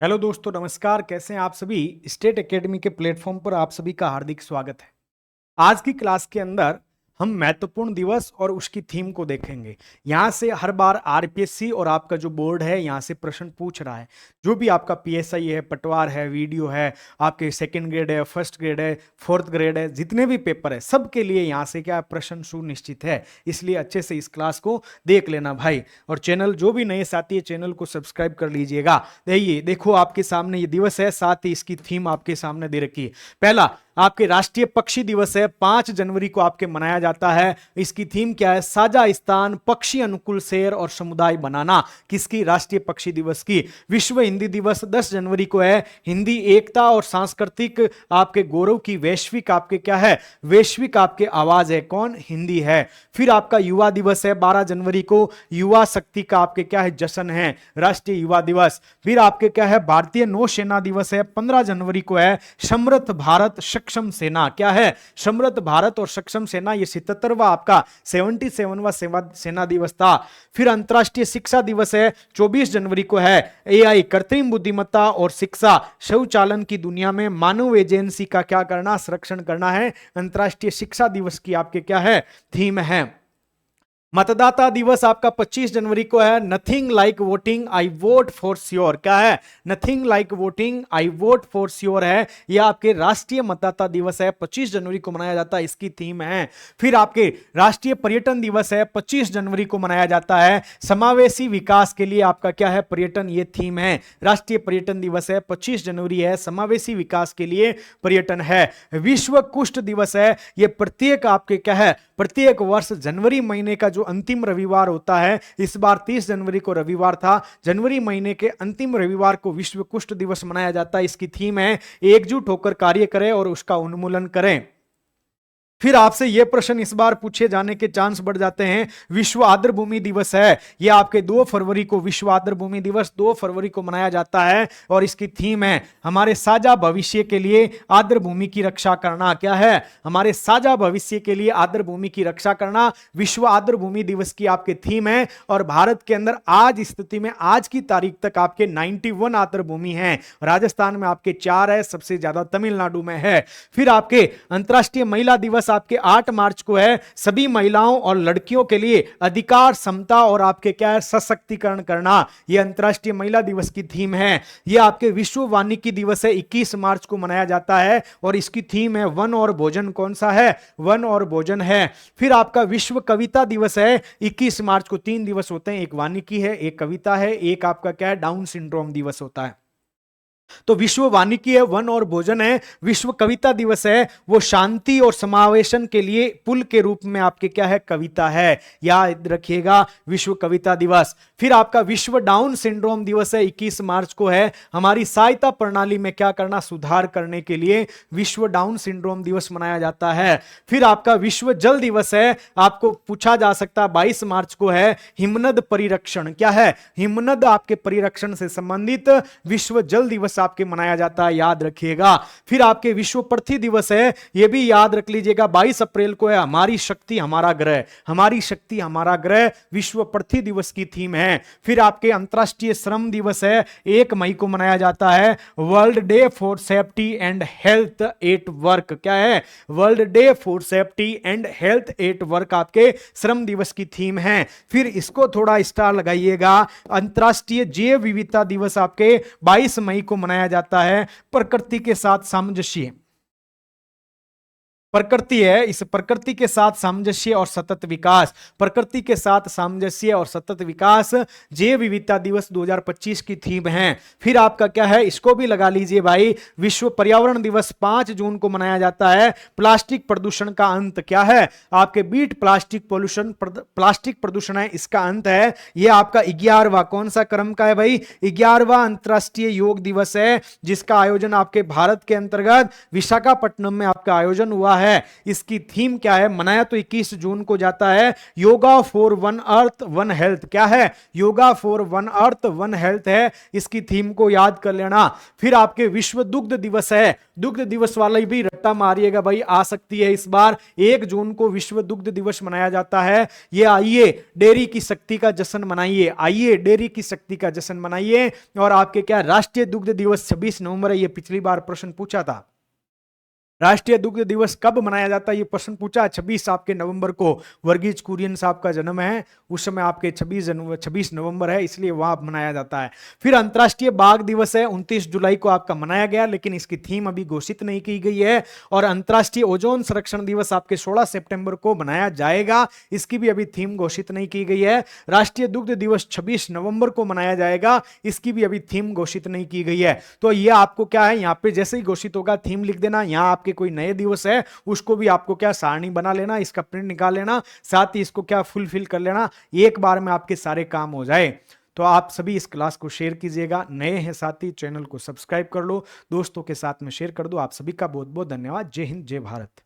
Hello दोस्तों, नमस्कार। कैसे हैं आप सभी। स्टेट एकेडमी के प्लेटफॉर्म पर आप सभी का हार्दिक स्वागत है। आज की क्लास के अंदर हम महत्वपूर्ण दिवस और उसकी थीम को देखेंगे। यहाँ से हर बार आरपीएससी और आपका जो बोर्ड है यहाँ से प्रश्न पूछ रहा है। जो भी आपका पीएसआई है, पटवार है, वीडियो है, आपके सेकंड ग्रेड है, फर्स्ट ग्रेड है, फोर्थ ग्रेड है, जितने भी पेपर है सबके लिए यहाँ से क्या प्रश्न सुनिश्चित है। इसलिए अच्छे से इस क्लास को देख लेना भाई। और चैनल जो भी नए साथी है चैनल को सब्सक्राइब कर लीजिएगा। देखो आपके सामने ये दिवस है, साथ ही इसकी थीम आपके सामने दे रखी है। पहला आपके राष्ट्रीय पक्षी दिवस है, 5 जनवरी को आपके मनाया जाता है। इसकी थीम क्या है? साझा स्थान, पक्षी अनुकूल शहर और समुदाय बनाना। किसकी? राष्ट्रीय पक्षी दिवस की। विश्व हिंदी दिवस 10 जनवरी को है। हिंदी एकता और सांस्कृतिक आपके गौरव की वैश्विक आपके क्या है? वैश्विक आपके आवाज है। कौन? हिंदी है। फिर आपका युवा दिवस है 12 जनवरी को। युवा शक्ति का आपके क्या है? जश्न है, राष्ट्रीय युवा दिवस। फिर आपके क्या है? भारतीय नौसेना दिवस है 15 जनवरी को है। समृद्ध भारत सक्षम सेना। क्या है? समृद्ध भारत और सक्षम सेना। ये 77वां आपका 77वां सेना दिवस था। फिर अंतर्राष्ट्रीय शिक्षा दिवस है 24 जनवरी को है। एआई, कृत्रिम बुद्धिमत्ता और शिक्षा, शौचालन की दुनिया में मानव एजेंसी का क्या करना? संरक्षण करना है। अंतर्राष्ट्रीय शिक्षा दिवस की आपके क्या है? थीम है। मतदाता दिवस आपका 25 जनवरी को है। Nothing like voting, I vote for sure. क्या है? Nothing like voting, I vote for sure है। यह आपके राष्ट्रीय मतदाता दिवस है, 25 जनवरी को मनाया जाता है। इसकी थीम है। फिर आपके राष्ट्रीय पर्यटन दिवस है, 25 जनवरी को मनाया जाता है। समावेशी विकास के लिए आपका क्या है? पर्यटन। ये थीम है। राष्ट्रीय पर्यटन दिवस है, 25 जनवरी है। समावेशी विकास के लिए पर्यटन है। विश्व कुष्ठ दिवस है। यह प्रत्येक आपके क्या है? प्रत्येक वर्ष जनवरी महीने का जो अंतिम रविवार होता है, इस बार 30 जनवरी को रविवार था। जनवरी महीने के अंतिम रविवार को विश्व कुष्ठ दिवस मनाया जाता है। इसकी थीम है एकजुट होकर कार्य करें और उसका उन्मूलन करें। फिर आपसे यह प्रश्न इस बार पूछे जाने के चांस बढ़ जाते हैं। विश्व आर्द्रभूमि दिवस है। यह आपके 2 फरवरी को, विश्व आर्द्रभूमि दिवस 2 फरवरी को मनाया जाता है। और इसकी थीम है हमारे साझा भविष्य के लिए आर्द्रभूमि की रक्षा करना। क्या है? हमारे साझा भविष्य के लिए आर्द्रभूमि की रक्षा करना विश्व आर्द्रभूमि दिवस की आपके थीम है। और भारत के अंदर आज स्थिति में, आज की तारीख तक आपके 91 आर्द्रभूमि है। राजस्थान में आपके 4 है, सबसे ज्यादा तमिलनाडु में है। फिर आपके अंतर्राष्ट्रीय महिला दिवस आपके 8 मार्च को है। सभी महिलाओं और लड़कियों के लिए अधिकार, समता और आपके क्या है? सशक्तिकरण करना। यह अंतर्राष्ट्रीय महिला दिवस की थीम है। यह आपके विश्व वानिकी दिवस है, 21 मार्च को मनाया जाता है। और इसकी थीम है वन और भोजन। कौन सा है? वन और भोजन है। फिर आपका विश्व कविता दिवस है 21 मार्च को। 3 दिवस होते हैं, एक वानिकी है, एक कविता है, एक आपका क्या है? डाउन सिंड्रोम दिवस होता है। तो विश्व वानिकी है, वन और भोजन है। विश्व कविता दिवस है, वो शांति और समावेशन के लिए पुल के रूप में आपके क्या है? कविता है। याद रखिएगा, विश्व कविता दिवस। फिर आपका विश्व डाउन सिंड्रोम दिवस है, 21 मार्च को है। हमारी सहायता प्रणाली में क्या करना? सुधार करने के लिए विश्व डाउन सिंड्रोम दिवस मनाया जाता है। फिर आपका विश्व जल दिवस है, आपको पूछा जा सकता है, 22 मार्च को है। हिमनद परिरक्षण। क्या है? हिमनद आपके परिरक्षण से संबंधित विश्व जल दिवस आपके मनाया जाता है, याद रखिएगा। फिर आपके विश्व पृथ्वी दिवस है, यह भी याद रख लीजिएगा, 22 अप्रैल को है। हमारी शक्ति हमारा ग्रह, हमारी शक्ति हमारा ग्रह, विश्व पृथ्वी दिवस की थीम है। फिर आपके अंतरराष्ट्रीय श्रम दिवस है, 1 मई को मनाया जाता है। World day for safety and health at work. क्या है? World day for safety and health at work आपके श्रम दिवस की थीम है। फिर इसको थोड़ा स्टार लगाइएगा, अंतरराष्ट्रीय जैव विविधता दिवस आपके 22 मई को मनाया जाता है। प्रकृति के साथ सामंजस्य, प्रकृति है, इस प्रकृति के साथ सामंजस्य और सतत विकास। प्रकृति के साथ सामंजस्य और सतत विकास जैव विविधता दिवस 2025 की थीम है। फिर आपका क्या है? इसको भी लगा लीजिए भाई, विश्व पर्यावरण दिवस 5 जून को मनाया जाता है। प्लास्टिक प्रदूषण का अंत। क्या है? आपके बीट प्लास्टिक पोल्यूशन, प्लास्टिक प्रदूषण है, इसका अंत है। यह आपका 11वां, कौन सा क्रम का है भाई? 11वां अंतरराष्ट्रीय योग दिवस है, जिसका आयोजन आपके भारत के अंतर्गत विशाखापट्टनम में आपका आयोजन हुआ है। है, इसकी थीम क्या है? मनाया तो 21 जून को जाता है, yoga for one earth one health. क्या है? Yoga for one earth one health है, इसकी थीम को याद कर लेना। फिर आपके विश्व दुग्ध दिवस है, दुग्ध दिवस वाला भी रट्टा मारिएगा भाई, आ सकती है इस बार 1 जून को विश्व दुग्ध दिवस मनाया जाता है। ये आइए डेयरी की शक्ति का जश्न मनाइए, आइए डेयरी की शक्ति का जश्न मनाइए। और आपके क्या राष्ट्रीय दुग्ध दिवस 26 नवंबर है, ये पिछली बार प्रश्न पूछा था। राष्ट्रीय दुग्ध दिवस कब मनाया जाता है, ये प्रश्न पूछा। 26 आपके नवंबर को वर्गीज कुरियन साहब का जन्म है, उस समय आपके 26 नवंबर है, इसलिए वहां मनाया जाता है। फिर अंतर्राष्ट्रीय बाघ दिवस है, 29 जुलाई को आपका मनाया गया, लेकिन इसकी थीम अभी घोषित नहीं की गई है। और अंतर्राष्ट्रीय ओजोन संरक्षण दिवस आपके 16 सितंबर को मनाया जाएगा, इसकी भी अभी थीम घोषित नहीं की गई है। राष्ट्रीय दुग्ध दिवस 26 नवंबर को मनाया जाएगा, इसकी भी अभी थीम घोषित नहीं की गई है। तो ये आपको क्या है, यहाँ पे जैसे ही घोषित होगा थीम लिख देना। यहाँ आपके कोई नए दिवस है उसको भी आपको क्या सारणी बना लेना, इसका प्रिंट निकाल लेना, साथ ही इसको क्या फुलफिल कर लेना, एक बार में आपके सारे काम हो जाए। तो आप सभी इस क्लास को शेयर कीजिएगा, नए हैं साथी चैनल को सब्सक्राइब कर लो, दोस्तों के साथ में शेयर कर दो। आप सभी का बहुत बहुत धन्यवाद। जय हिंद, जय भारत।